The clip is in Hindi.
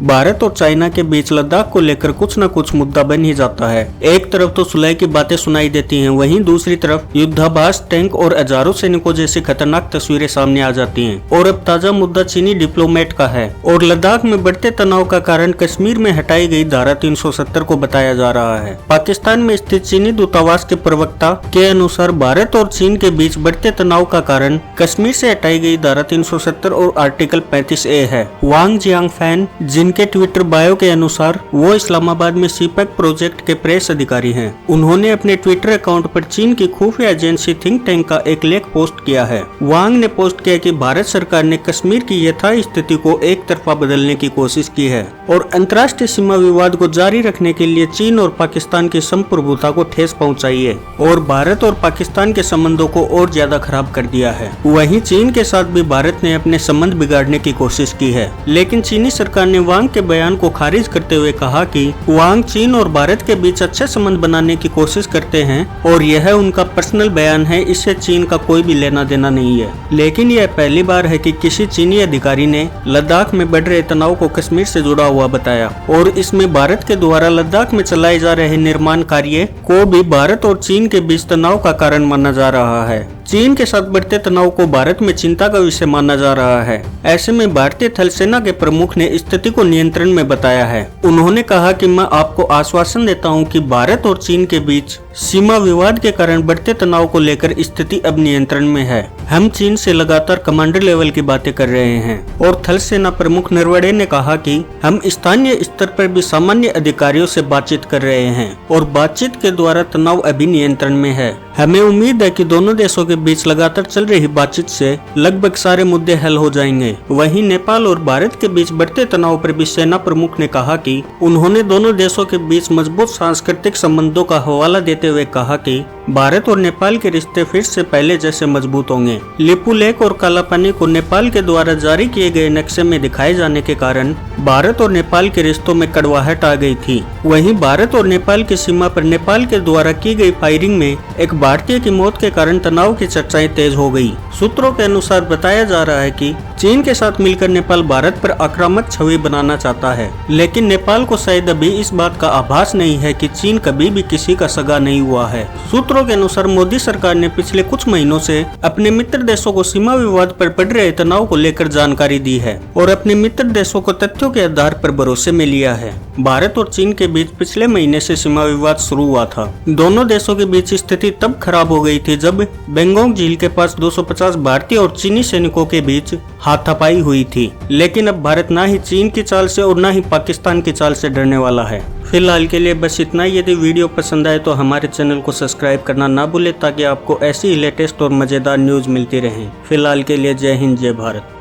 भारत और चाइना के बीच लद्दाख को लेकर कुछ न कुछ मुद्दा बन ही जाता है। एक तरफ तो सुलह की बातें सुनाई देती हैं, वहीं दूसरी तरफ युद्धाभ्यास, टैंक और हजारों सैनिकों जैसी खतरनाक तस्वीरें सामने आ जाती हैं। और अब ताजा मुद्दा चीनी डिप्लोमेट का है और लद्दाख में बढ़ते तनाव का कारण कश्मीर में हटाई गई धारा 370 को बताया जा रहा है। पाकिस्तान में स्थित चीनी दूतावास के प्रवक्ता के अनुसार भारत और चीन के बीच बढ़ते तनाव का कारण कश्मीर से हटाई गई धारा 370 और आर्टिकल 35A है। वांग जियांगफैन, जिनके ट्विटर बायो के अनुसार वो इस्लामाबाद में सीपैक प्रोजेक्ट के प्रेस अधिकारी हैं, उन्होंने अपने ट्विटर अकाउंट पर चीन की खुफिया एजेंसी थिंक टैंक का एक लेख पोस्ट किया है। वांग ने पोस्ट किया कि भारत सरकार ने कश्मीर की यथास्थिति स्थिति को एक तरफा बदलने की कोशिश की है और अंतर्राष्ट्रीय सीमा विवाद को जारी रखने के लिए चीन और पाकिस्तान की संप्रभुता को ठेस पहुंचाई है और भारत और पाकिस्तान के संबंधों को और ज्यादा खराब कर दिया है। वहीं चीन के साथ भी भारत ने अपने संबंध बिगाड़ने की कोशिश की है, लेकिन चीनी सरकार ने वांग के बयान को खारिज करते हुए कहा कि वांग चीन और भारत के बीच अच्छे संबंध बनाने की कोशिश करते हैं और यह उनका पर्सनल बयान है, इससे चीन का कोई भी लेना देना नहीं है। लेकिन यह पहली बार है कि किसी चीनी अधिकारी ने लद्दाख में बढ़ रहे तनाव को कश्मीर से जुड़ा हुआ बताया और इसमें भारत के द्वारा लद्दाख में चलाए जा रहे निर्माण कार्य को भी भारत और चीन के बीच तनाव का कारण माना जा रहा है। चीन के साथ बढ़ते तनाव को भारत में चिंता का विषय माना जा रहा है। ऐसे में भारतीय थल सेना के प्रमुख ने स्थिति को नियंत्रण में बताया है। उन्होंने कहा कि मैं आपको आश्वासन देता हूं कि भारत और चीन के बीच सीमा विवाद के कारण बढ़ते तनाव को लेकर स्थिति अब नियंत्रण में है। हम चीन से लगातार कमांडर लेवल की बातें कर रहे हैं और थल सेना प्रमुख नरवणे ने कहा कि हम स्थानीय स्तर पर भी सामान्य अधिकारियों से बातचीत कर रहे हैं और बातचीत के द्वारा तनाव अभी नियंत्रण में है। हमें उम्मीद है कि दोनों देशों के बीच लगातार चल रही बातचीत से लगभग सारे मुद्दे हल हो जाएंगे। वहीं नेपाल और भारत के बीच बढ़ते तनाव पर भी सेना प्रमुख ने कहा कि उन्होंने दोनों देशों के बीच मजबूत सांस्कृतिक संबंधों का हवाला देते हुए कहा कि भारत और नेपाल के रिश्ते फिर से पहले जैसे मजबूत होंगे। लिपू लेक और कालापानी को नेपाल के द्वारा जारी किए गए नक्शे में दिखाए जाने के कारण भारत और नेपाल के रिश्तों में कड़वाहट आ गई थी। वहीं भारत और नेपाल की सीमा पर नेपाल के द्वारा की गई फायरिंग में एक भारतीय की मौत के कारण तनाव की चर्चाएं तेज हो गई। सूत्रों के अनुसार बताया जा रहा है कि चीन के साथ मिलकर नेपाल भारत पर आक्रामक छवि बनाना चाहता है, लेकिन नेपाल को शायद अभी इस बात का आभास नहीं है कि चीन कभी भी किसी का सगा नहीं हुआ है। सूत्रों के अनुसार मोदी सरकार ने पिछले कुछ महीनों से अपने मित्र देशों को सीमा विवाद पर बढ़ रहे तनाव को लेकर जानकारी दी है और अपने मित्र देशों को तथ्यों के आधार पर भरोसे में लिया है। भारत और चीन के बीच पिछले महीने से सीमा विवाद शुरू हुआ था। दोनों देशों के बीच स्थिति तब खराब हो गई थी जब बेंगोंग झील के पास 250 भारतीय और चीनी सैनिकों के बीच हाथापाई हुई थी। लेकिन अब भारत ना ही चीन की चाल से और ना ही पाकिस्तान की चाल से डरने वाला है। फिलहाल के लिए बस इतना ही। यदि वीडियो पसंद आए तो हमारे चैनल को सब्सक्राइब करना ना भूले ताकि आपको ऐसी ही लेटेस्ट और मजेदार न्यूज मिलती रहे। फिलहाल के लिए जय हिंद, जय भारत।